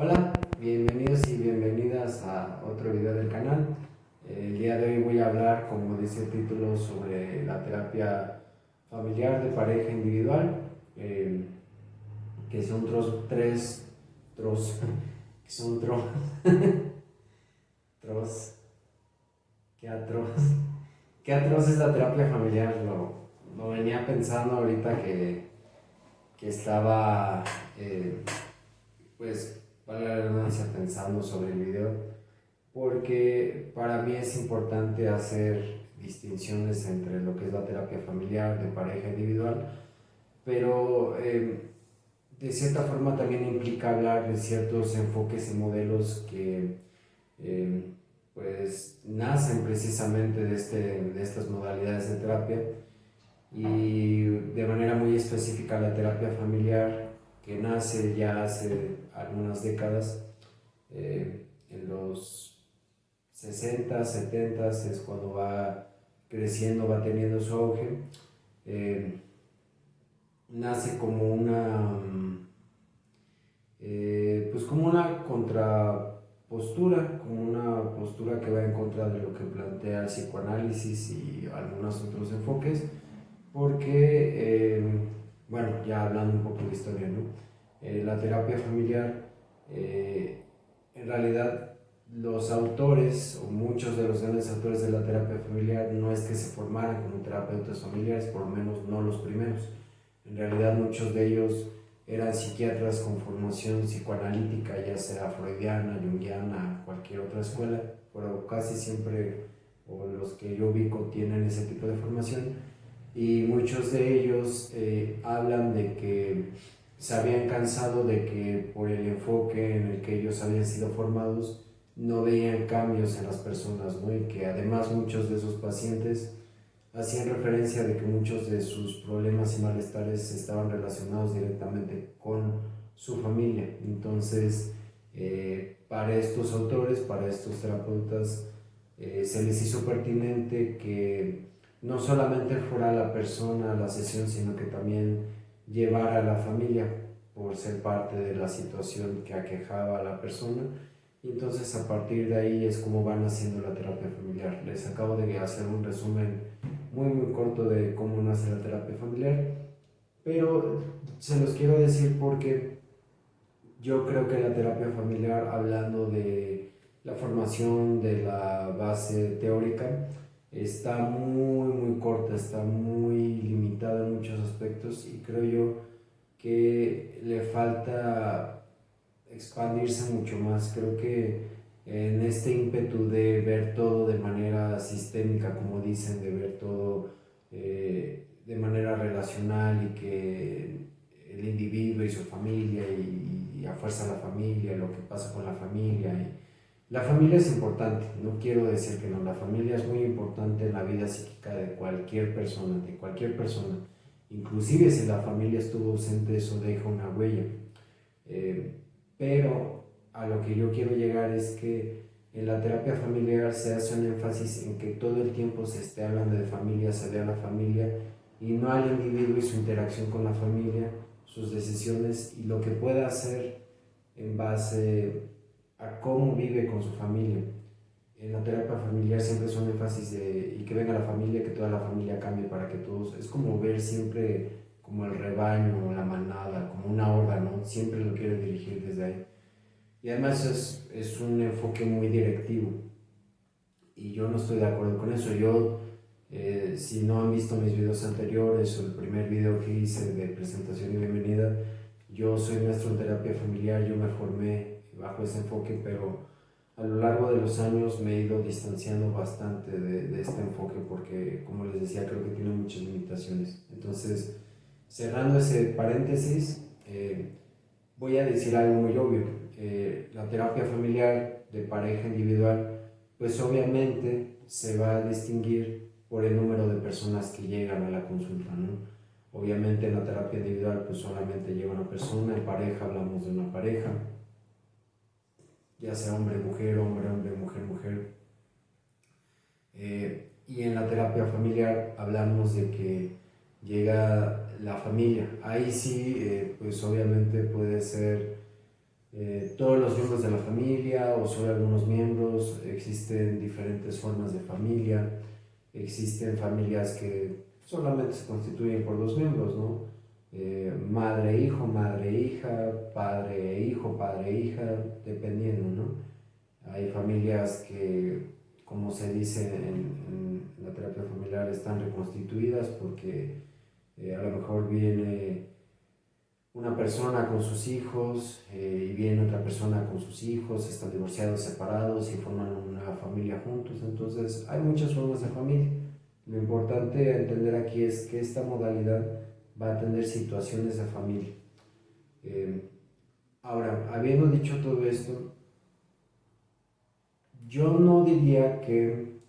Hola, bienvenidos y bienvenidas a otro video del canal. El día de hoy voy a hablar, como dice el título, sobre la terapia familiar de pareja individual, que son que son tros, qué atroz, qué atroz es la terapia familiar. Lo venía pensando ahorita que estaba, pues, para la redundancia, pensando sobre el video, porque para mí es importante hacer distinciones entre lo que es la terapia familiar de pareja individual, pero de cierta forma también implica hablar de ciertos enfoques y modelos que eh, pues nacen precisamente de estas modalidades de terapia, y de manera muy específica la terapia familiar, que nace ya hace algunas décadas, en los 60, 70 es cuando va creciendo, va teniendo su auge. Eh, Nace como pues como una contrapostura, como una postura que va en contra de lo que plantea el psicoanálisis y algunos otros enfoques, porque, bueno, ya hablando un poco de historia, ¿no? La terapia familiar, en realidad, los autores, o muchos de los grandes autores de la terapia familiar, no es que se formaran como terapeutas familiares, por lo menos no los primeros. En realidad, muchos de ellos eran psiquiatras con formación psicoanalítica, ya sea freudiana, junguiana, cualquier otra escuela, pero casi siempre, o los que yo ubico, tienen ese tipo de formación. Y muchos de ellos hablan de que se habían cansado de que por el enfoque en el que ellos habían sido formados no veían cambios en las personas, ¿no? Y que además muchos de esos pacientes hacían referencia de que muchos de sus problemas y malestares estaban relacionados directamente con su familia. Entonces, para estos autores, para estos terapeutas, se les hizo pertinente que no solamente fuera la persona a la sesión, sino que también llevara a la familia, por ser parte de la situación que aquejaba a la persona. Y entonces, a partir de ahí es como van haciendo la terapia familiar. Les acabo de hacer un resumen muy corto de cómo nace la terapia familiar, pero se los quiero decir porque yo creo que la terapia familiar, hablando de la formación de la base teórica, está muy corta, está muy limitada en muchos aspectos, y creo yo que le falta expandirse mucho más. Creo que en este ímpetu de ver todo de manera sistémica, como dicen, de ver todo de manera relacional, y que el individuo y su familia, y a fuerza la familia, lo que pasa con la familia. Y la familia es importante, no quiero decir que no, la familia es muy importante en la vida psíquica de cualquier persona, de cualquier persona. Inclusive si la familia estuvo ausente, eso deja una huella. Eh, pero a lo que yo quiero llegar es que en la terapia familiar se hace un énfasis en que todo el tiempo se esté hablando de familia, se vea la familia, y no al individuo y su interacción con la familia, sus decisiones y lo que pueda hacer en base a cómo vive con su familia. En la terapia familiar siempre es un énfasis de y que venga la familia, que toda la familia cambie para que todos, es como ver siempre como el rebaño, la manada, como una horda, ¿no? Siempre lo quieren dirigir desde ahí. Y además es un enfoque muy directivo, y yo no estoy de acuerdo con eso. Yo, si no han visto mis videos anteriores o el primer video que hice de presentación y bienvenida, yo soy maestro en terapia familiar, yo me formé bajo ese enfoque, pero a lo largo de los años me he ido distanciando bastante de este enfoque, porque, como les decía, creo que tiene muchas limitaciones. Entonces, cerrando ese paréntesis, voy a decir algo muy obvio. La terapia familiar de pareja individual, pues obviamente se va a distinguir por el número de personas que llegan a la consulta, ¿no? Obviamente en la terapia individual pues solamente llega una persona, en pareja hablamos de una pareja, ya sea hombre-mujer, hombre-hombre, mujer-mujer. Y en la terapia familiar hablamos de que llega la familia. Ahí sí, pues obviamente puede ser todos los miembros de la familia o solo algunos miembros, existen diferentes formas de familia, existen familias que solamente se constituyen por dos miembros, ¿no? Madre, hijo, madre, hija, padre, hijo, padre, hija, dependiendo, ¿no? Hay familias que, como se dice en la terapia familiar, están reconstituidas porque a lo mejor viene una persona con sus hijos y viene otra persona con sus hijos, están divorciados, separados y forman una familia juntos. Entonces hay muchas formas de familia. Lo importante a entender aquí es que esta modalidad va a tener situaciones de familia. Ahora, habiendo dicho todo esto, yo no diría que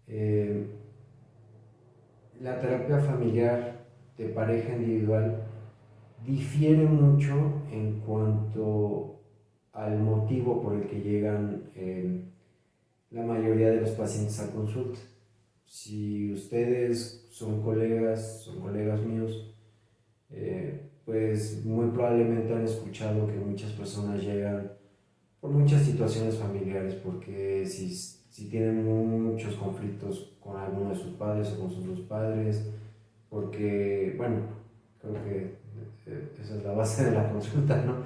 eh, la terapia familiar de pareja individual difiere mucho en cuanto al motivo por el que llegan la mayoría de los pacientes a consulta. Si ustedes son colegas míos, pues muy probablemente han escuchado que muchas personas llegan por muchas situaciones familiares, porque si tienen muchos conflictos con alguno de sus padres o con sus dos padres, porque, bueno, creo que esa es la base de la consulta, ¿no?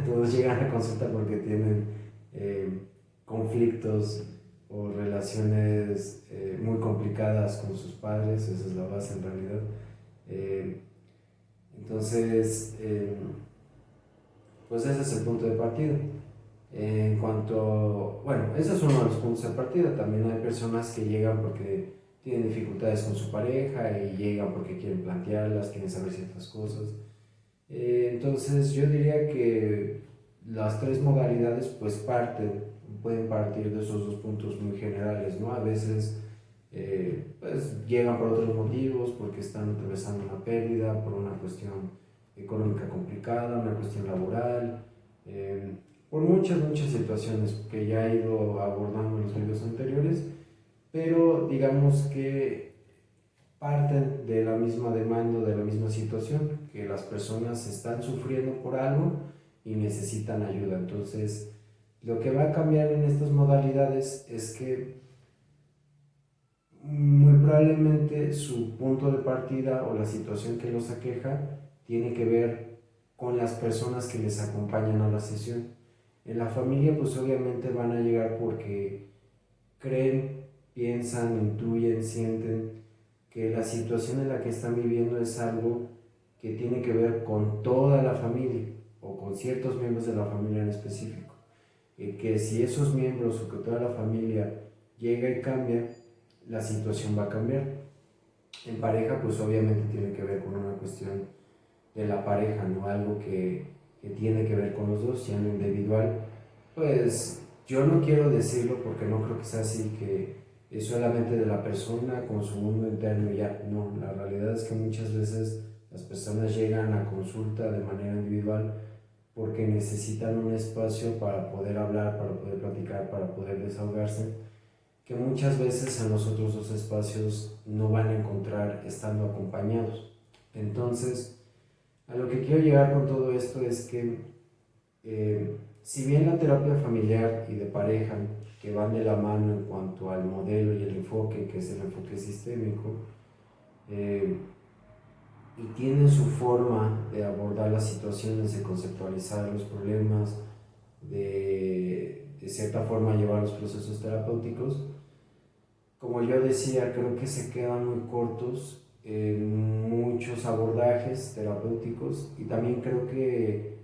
Todos llegan a consulta porque tienen conflictos o relaciones muy complicadas con sus padres, esa es la base en realidad. Eh, entonces, pues ese es el punto de partida. En cuanto, bueno, ese es uno de los puntos de partida. También hay personas que llegan porque tienen dificultades con su pareja y llegan porque quieren plantearlas, quieren saber ciertas cosas. Entonces yo diría que las tres modalidades pues pueden partir de esos dos puntos muy generales, ¿no? A veces pues llegan por otros motivos, porque están atravesando una pérdida, por una cuestión económica complicada, una cuestión laboral, por muchas situaciones que ya he ido abordando en los videos anteriores, pero digamos que parten de la misma demanda, de la misma situación, que las personas están sufriendo por algo y necesitan ayuda. Entonces, lo que va a cambiar en estas modalidades es que muy probablemente su punto de partida o la situación que los aqueja tiene que ver con las personas que les acompañan a la sesión. En la familia pues obviamente van a llegar porque creen, piensan, intuyen, sienten que la situación en la que están viviendo es algo que tiene que ver con toda la familia o con ciertos miembros de la familia en específico. Y que si esos miembros o que toda la familia llega y cambia, la situación va a cambiar. En pareja, pues obviamente tiene que ver con una cuestión de la pareja, ¿no? Algo que tiene que ver con los dos, y en lo individual, pues yo no quiero decirlo porque no creo que sea así, que es solamente de la persona con su mundo interno y ya. No, la realidad es que muchas veces las personas llegan a consulta de manera individual porque necesitan un espacio para poder hablar, para poder platicar, para poder desahogarse, que muchas veces en los otros dos espacios no van a encontrar estando acompañados. Entonces, a lo que quiero llegar con todo esto es que si bien la terapia familiar y de pareja, que van de la mano en cuanto al modelo y el enfoque, que es el enfoque sistémico, eh, y tienen su forma de abordar las situaciones, de conceptualizar los problemas, de cierta forma llevar los procesos terapéuticos, como yo decía, creo que se quedan muy cortos en muchos abordajes terapéuticos, y también creo que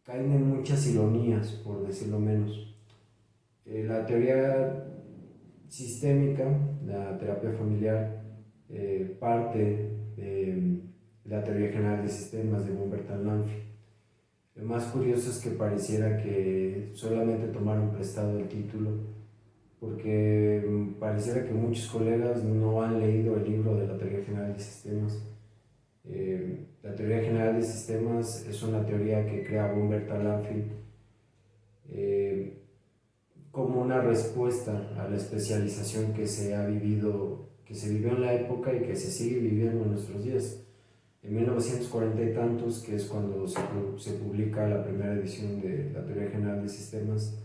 caen en muchas ironías, por decirlo menos. La teoría sistémica, la terapia familiar, parte de la teoría general de sistemas de Humberto Lanfi. Lo más curioso es que pareciera que solamente tomaron prestado el título, porque pareciera que muchos colegas no han leído el libro de la teoría general de sistemas. La teoría general de sistemas es una teoría que crea Humberto Lanfi como una respuesta a la especialización que se ha vivido, que se vivió en la época y que se sigue viviendo en nuestros días. En 1940 y tantos, que es cuando se publica la primera edición de la Teoría General de Sistemas,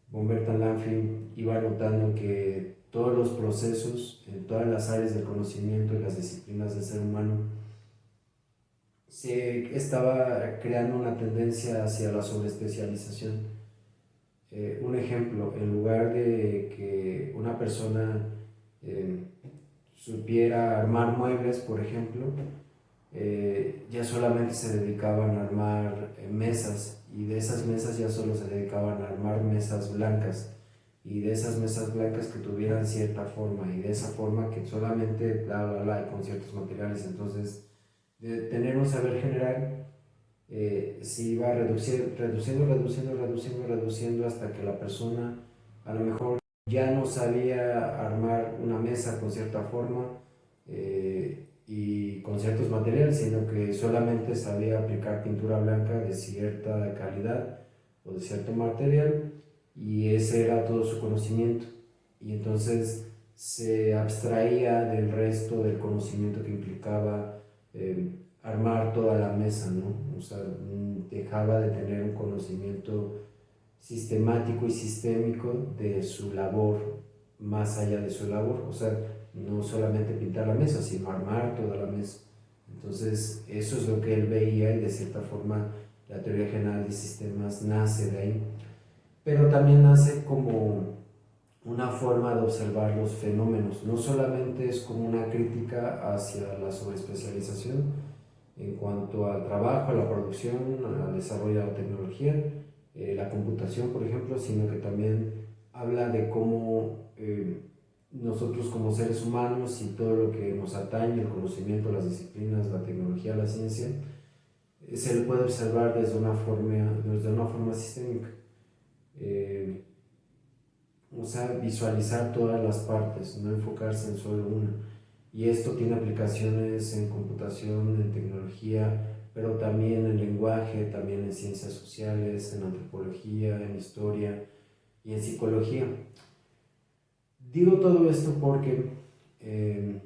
von Bertalanffy iba notando que todos los procesos en todas las áreas del conocimiento y las disciplinas del ser humano se estaba creando una tendencia hacia la sobreespecialización. Un ejemplo, en lugar de que una persona supiera armar muebles, por ejemplo, ya solamente se dedicaban a armar mesas, y de esas mesas ya solo se dedicaban a armar mesas blancas, y de esas mesas blancas que tuvieran cierta forma, y de esa forma que solamente con ciertos materiales. Entonces, de tener un saber general, se iba reduciendo hasta que la persona a lo mejor ya no sabía armar una mesa con cierta forma y con ciertos materiales, sino que solamente sabía aplicar pintura blanca de cierta calidad o de cierto material, y ese era todo su conocimiento. Y entonces se abstraía del resto del conocimiento que implicaba armar toda la mesa, ¿no? O sea, dejaba de tener un conocimiento sistemático y sistémico de su labor, más allá de su labor, o sea, no solamente pintar la mesa, sino armar toda la mesa. Entonces, eso es lo que él veía, y de cierta forma la teoría general de sistemas nace de ahí, pero también nace como una forma de observar los fenómenos. No solamente es como una crítica hacia la sobreespecialización en cuanto al trabajo, a la producción, al desarrollo de la tecnología, la computación, por ejemplo, sino que también habla de cómo nosotros como seres humanos y todo lo que nos atañe, el conocimiento, las disciplinas, la tecnología, la ciencia, se le puede observar desde una forma sistémica. O sea, visualizar todas las partes, no enfocarse en solo una. Y esto tiene aplicaciones en computación, en tecnología, pero también en lenguaje, también en ciencias sociales, en antropología, en historia y en psicología. Digo todo esto porque el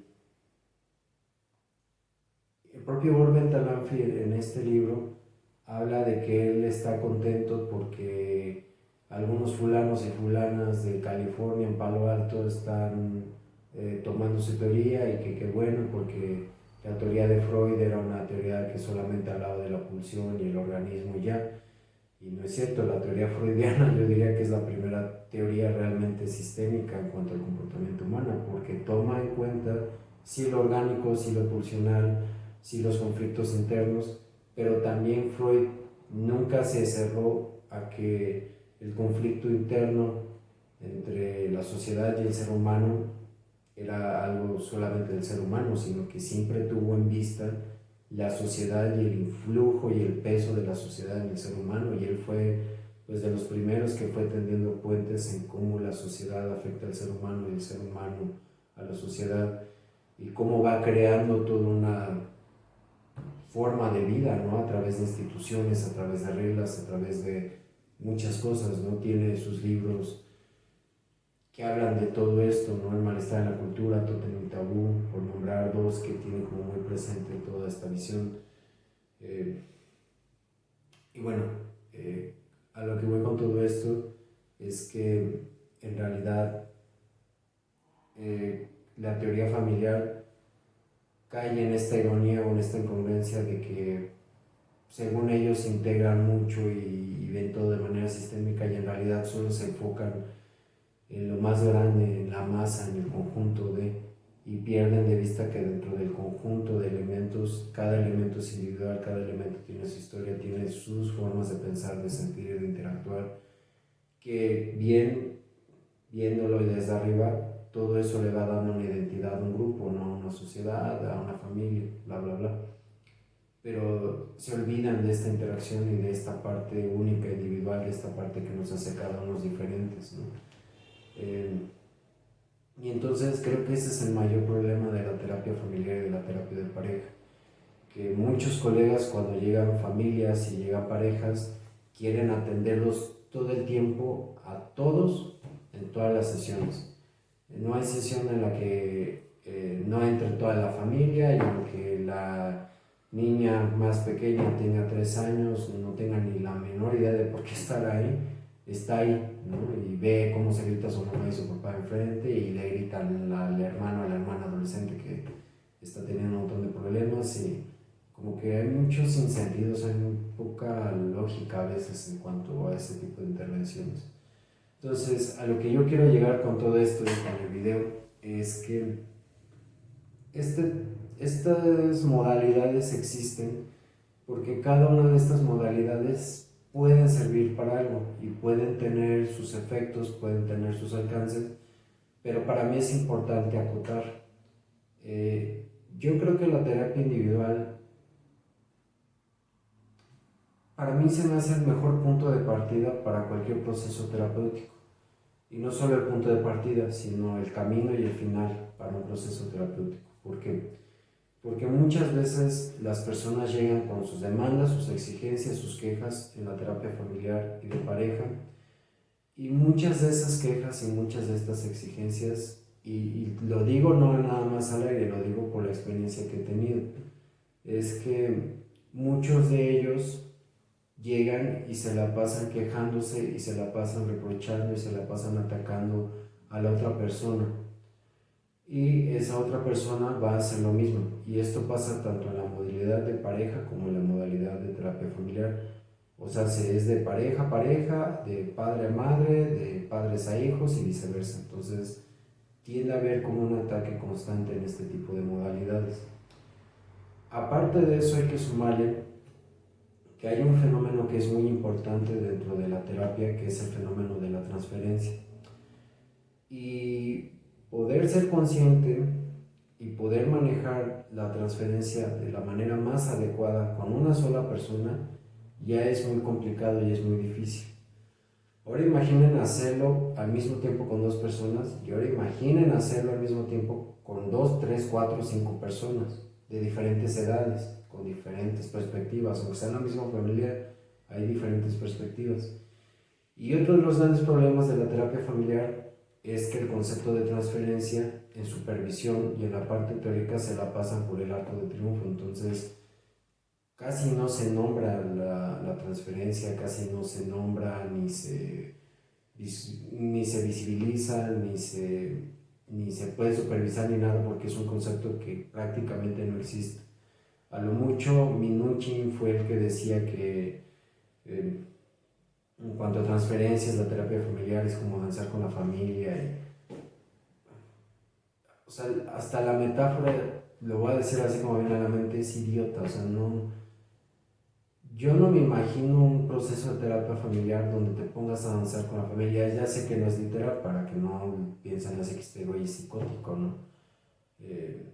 propio Orben Talanfi en este libro habla de que él está contento porque algunos fulanos y fulanas de California, en Palo Alto, están tomando su teoría, y que qué bueno, porque la teoría de Freud era una teoría que solamente hablaba de la pulsión y el organismo y ya. Y no es cierto, la teoría freudiana yo diría que es la primera teoría realmente sistémica en cuanto al comportamiento humano, porque toma en cuenta sí lo orgánico, sí lo pulsional, sí los conflictos internos, pero también Freud nunca se cerró a que el conflicto interno entre la sociedad y el ser humano era algo solamente del ser humano, sino que siempre tuvo en vista la sociedad y el influjo y el peso de la sociedad en el ser humano, y él fue pues de los primeros que fue tendiendo puentes en cómo la sociedad afecta al ser humano y el ser humano a la sociedad, y cómo va creando toda una forma de vida, ¿no? A través de instituciones, a través de reglas, a través de muchas cosas, ¿no? Tiene sus libros que hablan de todo esto, ¿no? El malestar en la cultura, Tótem y Tabú, por nombrar dos que tienen como muy presente toda esta visión. Y bueno, a lo que voy con todo esto es que en realidad la teoría familiar cae en esta ironía o en esta incongruencia de que según ellos integran mucho y ven todo de manera sistémica, y en realidad solo se enfocan en lo más grande, en la masa, en el conjunto y pierden de vista que dentro del conjunto de elementos, cada elemento es individual, cada elemento tiene su historia, tiene sus formas de pensar, de sentir, de interactuar, que bien, viéndolo desde arriba, todo eso le va dando una identidad a un grupo, ¿no? A una sociedad, a una familia, bla, bla, bla. Pero se olvidan de esta interacción y de esta parte única, individual, de esta parte que nos hace cada uno diferentes, ¿no? Y entonces creo que ese es el mayor problema de la terapia familiar y de la terapia de pareja, que muchos colegas cuando llegan familias y llegan parejas quieren atenderlos todo el tiempo a todos en todas las sesiones. No hay sesión en la que no entre toda la familia y en que niña más pequeña tenga 3 años, no tenga ni la menor idea de por qué estar ahí, está ahí, ¿no? Y ve cómo se grita su mamá y su papá enfrente y le gritan al hermano, a la hermana adolescente que está teniendo un montón de problemas y como que hay muchos sinsentidos, hay muy poca lógica a veces en cuanto a ese tipo de intervenciones. Entonces, a lo que yo quiero llegar con todo esto y con el video es que este, estas modalidades existen porque cada una de estas modalidades pueden servir para algo y pueden tener sus efectos, pueden tener sus alcances, pero para mí es importante acotar. Yo creo que la terapia individual para mí se me hace el mejor punto de partida para cualquier proceso terapéutico. Y no solo el punto de partida, sino el camino y el final para un proceso terapéutico. ¿Por qué? Porque muchas veces las personas llegan con sus demandas, sus exigencias, sus quejas en la terapia familiar y de pareja. Y muchas de esas quejas y muchas de estas exigencias, y lo digo no nada más al aire, lo digo por la experiencia que he tenido, es que muchos de ellos llegan y se la pasan quejándose y se la pasan reprochando y se la pasan atacando a la otra persona. Y esa otra persona va a hacer lo mismo. Y esto pasa tanto en la modalidad de pareja como en la modalidad de terapia familiar. O sea, se es de pareja a pareja, de padre a madre, de padres a hijos y viceversa. Entonces, tiende a haber como un ataque constante en este tipo de modalidades. Aparte de eso, hay que sumarle que hay un fenómeno que es muy importante dentro de la terapia, que es el fenómeno de la transferencia. Y poder ser consciente y poder manejar la transferencia de la manera más adecuada con una sola persona ya es muy complicado y es muy difícil. Ahora imaginen hacerlo al mismo tiempo con dos personas y ahora imaginen hacerlo al mismo tiempo con 2, 3, 4, 5 personas de diferentes edades, con diferentes perspectivas, aunque sea en la misma familia, hay diferentes perspectivas. Y otro de los grandes problemas de la terapia familiar es que el concepto de transferencia en supervisión y en la parte teórica se la pasan por el arco de triunfo, entonces casi no se nombra la transferencia, casi no se nombra, ni se visibiliza, ni se puede supervisar ni nada porque es un concepto que prácticamente no existe. A lo mucho Minuchin fue el que decía que eh, en cuanto a transferencias, la terapia familiar es como danzar con la familia. O sea, hasta la metáfora, lo voy a decir así como viene a la mente, es idiota. O sea, no, yo no me imagino un proceso de terapia familiar donde te pongas a danzar con la familia. Ya sé que no es literal para que no piensen así que este güey es psicótico, ¿no? Eh,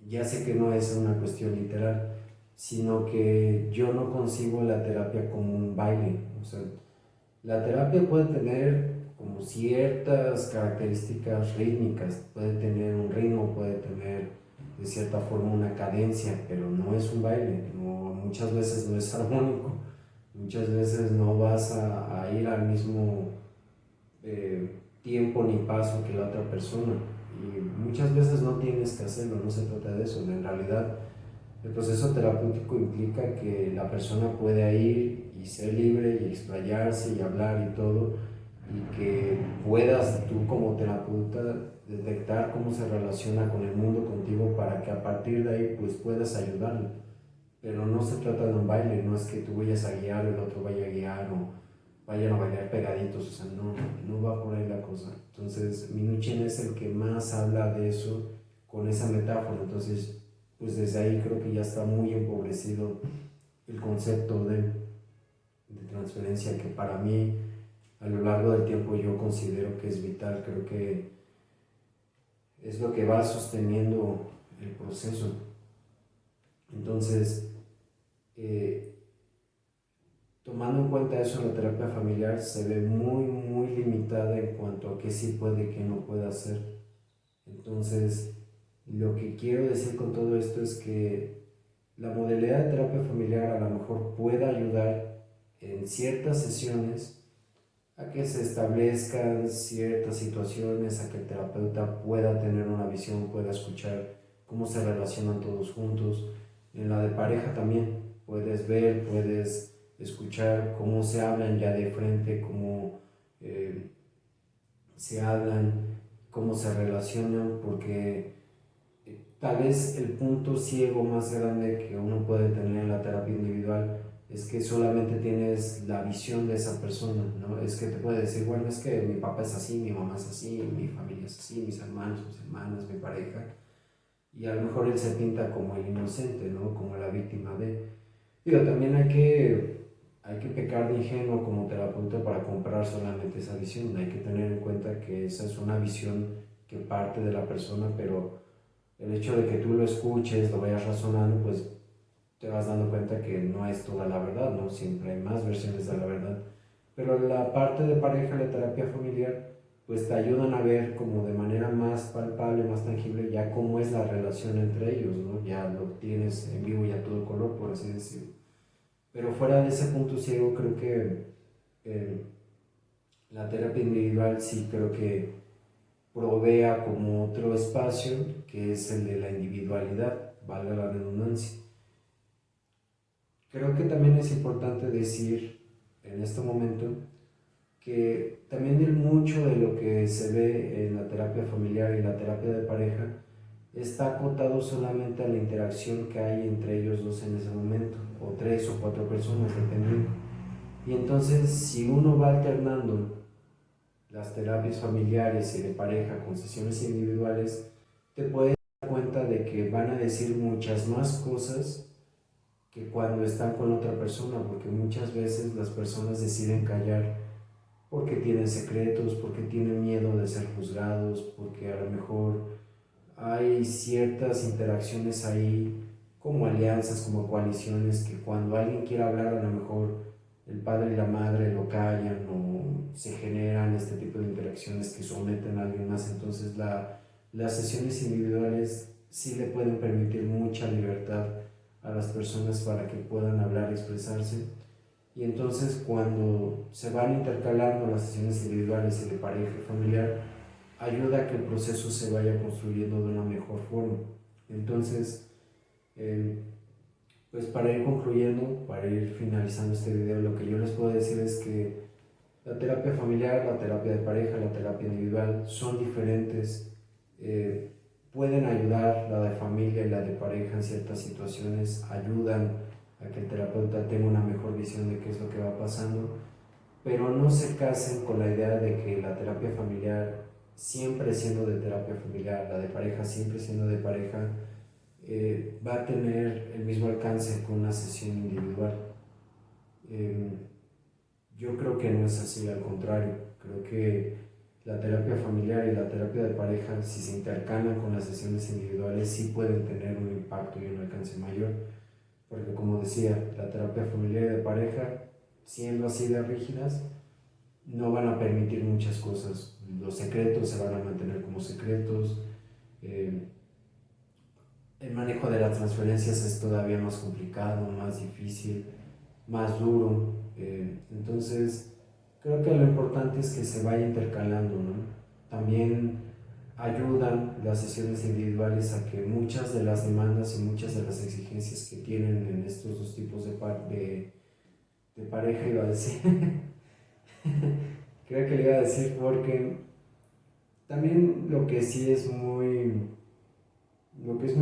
ya sé que no es una cuestión literal, sino que yo no concibo la terapia como un baile. O sea, la terapia puede tener como ciertas características rítmicas, puede tener un ritmo, puede tener de cierta forma una cadencia, pero no es un baile, no, muchas veces no es armónico, muchas veces no vas a ir al mismo tiempo ni paso que la otra persona y muchas veces no tienes que hacerlo, no se trata de eso, en realidad el proceso terapéutico implica que la persona pueda ir y ser libre y explayarse y hablar y todo, y que puedas tú como terapeuta detectar cómo se relaciona con el mundo contigo para que a partir de ahí pues puedas ayudarlo. Pero no se trata de un baile, no es que tú vayas a guiar o el otro vaya a guiar o vayan a bailar pegaditos, o sea, no, no va por ahí la cosa. Entonces, Minuchin es el que más habla de eso con esa metáfora, entonces pues desde ahí creo que ya está muy empobrecido el concepto de transferencia que para mí a lo largo del tiempo yo considero que es vital, creo que es lo que va sosteniendo el proceso. Entonces, eh, tomando en cuenta eso, la terapia familiar se ve muy, muy limitada en cuanto a qué sí puede y qué no puede hacer. Entonces, lo que quiero decir con todo esto es que la modalidad de terapia familiar a lo mejor puede ayudar en ciertas sesiones a que se establezcan ciertas situaciones, a que el terapeuta pueda tener una visión, pueda escuchar cómo se relacionan todos juntos. En la de pareja también puedes ver, puedes escuchar cómo se hablan ya de frente, cómo se hablan, cómo se relacionan, porque tal vez el punto ciego más grande que uno puede tener en la terapia individual es que solamente tienes la visión de esa persona, ¿no? Es que te puede decir, bueno, es que mi papá es así, mi mamá es así, mi familia es así, mis hermanos, mis hermanas, mi pareja, y a lo mejor él se pinta como el inocente, ¿no? Como la víctima de... Digo, también hay que pecar de ingenuo como terapeuta para comprar solamente esa visión. Hay que tener en cuenta que esa es una visión que parte de la persona, pero el hecho de que tú lo escuches, lo vayas razonando, pues te vas dando cuenta que no es toda la verdad, ¿no? Siempre hay más versiones de la verdad. Pero la parte de pareja, la terapia familiar, pues te ayudan a ver como de manera más palpable, más tangible, ya cómo es la relación entre ellos, ¿no? Ya lo tienes en vivo y a todo color, por así decirlo. Pero fuera de ese punto ciego, creo que eh, la terapia individual sí creo que provea como otro espacio, que es el de la individualidad, valga la redundancia. Creo que también es importante decir en este momento que también mucho de lo que se ve en la terapia familiar y la terapia de pareja está acotado solamente a la interacción que hay entre ellos dos en ese momento, o tres o cuatro personas, dependiendo. Y entonces, si uno va alternando las terapias familiares y de pareja con sesiones individuales, te puedes dar cuenta de que van a decir muchas más cosas que cuando están con otra persona, porque muchas veces las personas deciden callar porque tienen secretos, porque tienen miedo de ser juzgados, porque a lo mejor hay ciertas interacciones ahí, como alianzas, como coaliciones, que cuando alguien quiere hablar, a lo mejor el padre y la madre lo callan o se generan este tipo de interacciones que someten a alguien más. Entonces las sesiones individuales sí le pueden permitir mucha libertad a las personas para que puedan hablar, expresarse. Y entonces cuando se van intercalando las sesiones individuales y de pareja y familiar, ayuda a que el proceso se vaya construyendo de una mejor forma. Entonces, eh, pues para ir concluyendo, para ir finalizando este video, lo que yo les puedo decir es que la terapia familiar, la terapia de pareja, la terapia individual son diferentes. eh, Pueden ayudar, la de familia y la de pareja en ciertas situaciones ayudan a que el terapeuta tenga una mejor visión de qué es lo que va pasando, pero no se casen con la idea de que la terapia familiar, siempre siendo de terapia familiar, la de pareja siempre siendo de pareja, va a tener el mismo alcance que una sesión individual. Eh, yo creo que no es así, al contrario, creo que la terapia familiar y la terapia de pareja, si se intercalan con las sesiones individuales, sí pueden tener un impacto y un alcance mayor, porque como decía, la terapia familiar y de pareja, siendo así de rígidas, no van a permitir muchas cosas. Los secretos se van a mantener como secretos. Eh, el manejo de las transferencias es todavía más complicado, más difícil, más duro. Entonces, creo que lo importante es que se vaya intercalando, ¿no? También ayudan las sesiones individuales a que muchas de las demandas y muchas de las exigencias que tienen en estos dos tipos de pareja, iba a decir, creo que le iba a decir porque también lo que es muy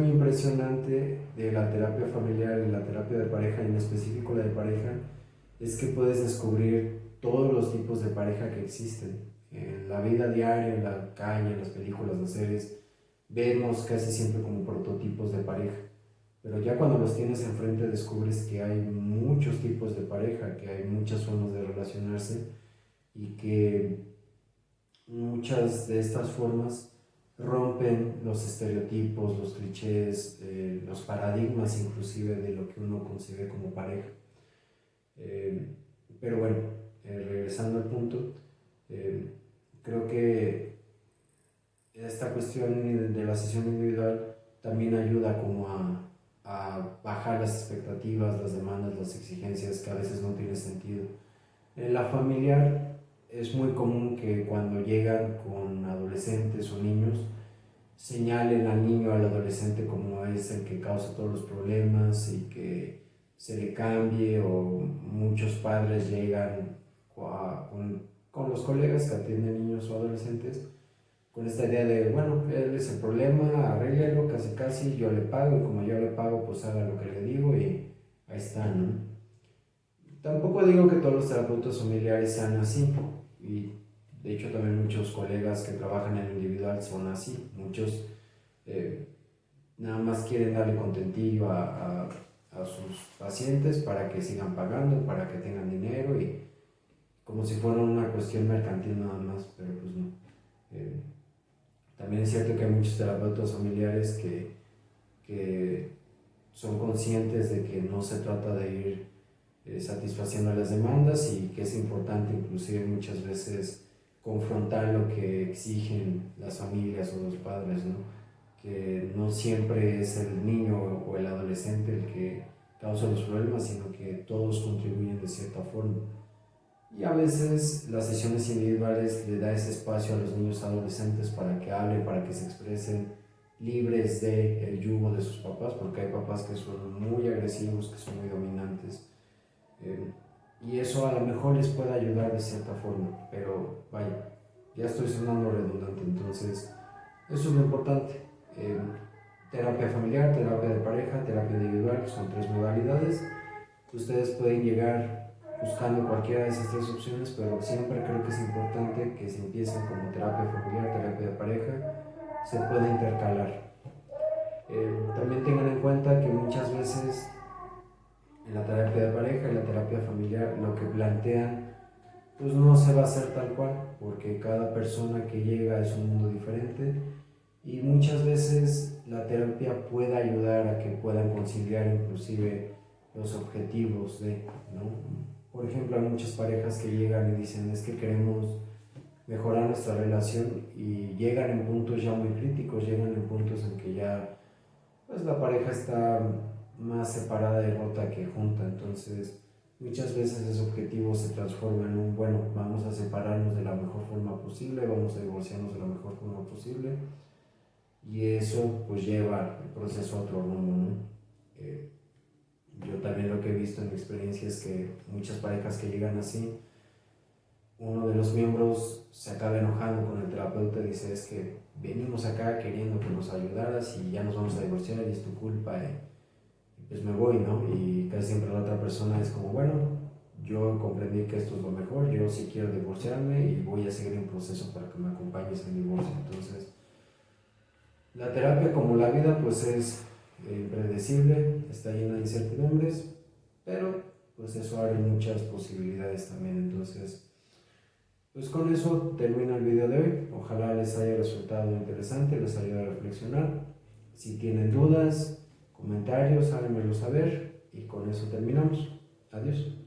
impresionante de la terapia familiar y la terapia de pareja, y en específico la de pareja, es que puedes descubrir todos los tipos de pareja que existen. En la vida diaria, en la calle, en las películas, las series, vemos casi siempre como prototipos de pareja. Pero ya cuando los tienes enfrente descubres que hay muchos tipos de pareja, que hay muchas formas de relacionarse y que muchas de estas formas rompen los estereotipos, los clichés, los paradigmas inclusive de lo que uno concibe como pareja. Eh, pero bueno, regresando al punto, eh, creo que esta cuestión de la sesión individual también ayuda como a bajar las expectativas, las demandas, las exigencias que a veces no tiene sentido. En la familiar es muy común que cuando llegan con adolescentes o niños señalen al niño, al adolescente como es el que causa todos los problemas y que se le cambie, o muchos padres llegan con los colegas que atienden niños o adolescentes con esta idea de, bueno, él es el problema, arréglelo, casi casi, yo le pago, y como yo le pago, pues haga lo que le digo y ahí está, ¿no? Tampoco digo que todos los terapeutas familiares sean así, y de hecho también muchos colegas que trabajan en individual son así, muchos eh, nada más quieren darle contentillo a sus pacientes para que sigan pagando, para que tengan dinero, y como si fuera una cuestión mercantil nada más, pero pues no. Eh, También es cierto que hay muchos terapeutas familiares que son conscientes de que no se trata de ir satisfaciendo las demandas, y que es importante inclusive muchas veces confrontar lo que exigen las familias o los padres, ¿no? Que no siempre es el niño o el adolescente el que causa los problemas, sino que todos contribuyen de cierta forma. Y a veces las sesiones individuales le da ese espacio a los niños adolescentes para que hablen, para que se expresen libres del yugo de sus papás, porque hay papás que son muy agresivos, que son muy dominantes. Y eso a lo mejor les puede ayudar de cierta forma, pero vaya, ya estoy sonando redundante, entonces eso es lo importante. Terapia familiar, terapia de pareja, terapia individual, son 3 modalidades. Ustedes pueden llegar buscando cualquiera de esas 3 opciones, pero siempre creo que es importante que si empiezan como terapia familiar, terapia de pareja, se pueda intercalar. También tengan en cuenta que muchas veces en la terapia de pareja y la terapia familiar lo que plantean pues no se va a hacer tal cual, porque cada persona que llega es un mundo diferente, y muchas veces la terapia puede ayudar a que puedan conciliar inclusive los objetivos de, ¿no? Por ejemplo, hay muchas parejas que llegan y dicen, es que queremos mejorar nuestra relación, y llegan en puntos ya muy críticos, llegan en puntos en que ya pues la pareja está más separada y rota que junta. Entonces muchas veces ese objetivo se transforma en un, bueno, vamos a separarnos de la mejor forma posible, vamos a divorciarnos de la mejor forma posible, y eso pues lleva el proceso a otro rumbo, ¿no? Yo también lo que he visto en mi experiencia es que muchas parejas que llegan así, uno de los miembros se acaba enojando con el terapeuta y dice, es que venimos acá queriendo que nos ayudaras y ya nos vamos a divorciar y es tu culpa, y pues me voy, ¿no? Y casi siempre la otra persona es como, bueno, yo comprendí que esto es lo mejor, yo sí quiero divorciarme y voy a seguir en proceso para que me acompañes en el divorcio. Entonces, la terapia, como la vida, pues es impredecible, está llena de incertidumbres, pero pues eso abre muchas posibilidades también. Entonces, pues con eso termino el video de hoy. Ojalá les haya resultado interesante, les ayude a reflexionar. Si tienen dudas, comentarios, háganmelo saber, y con eso terminamos. Adiós.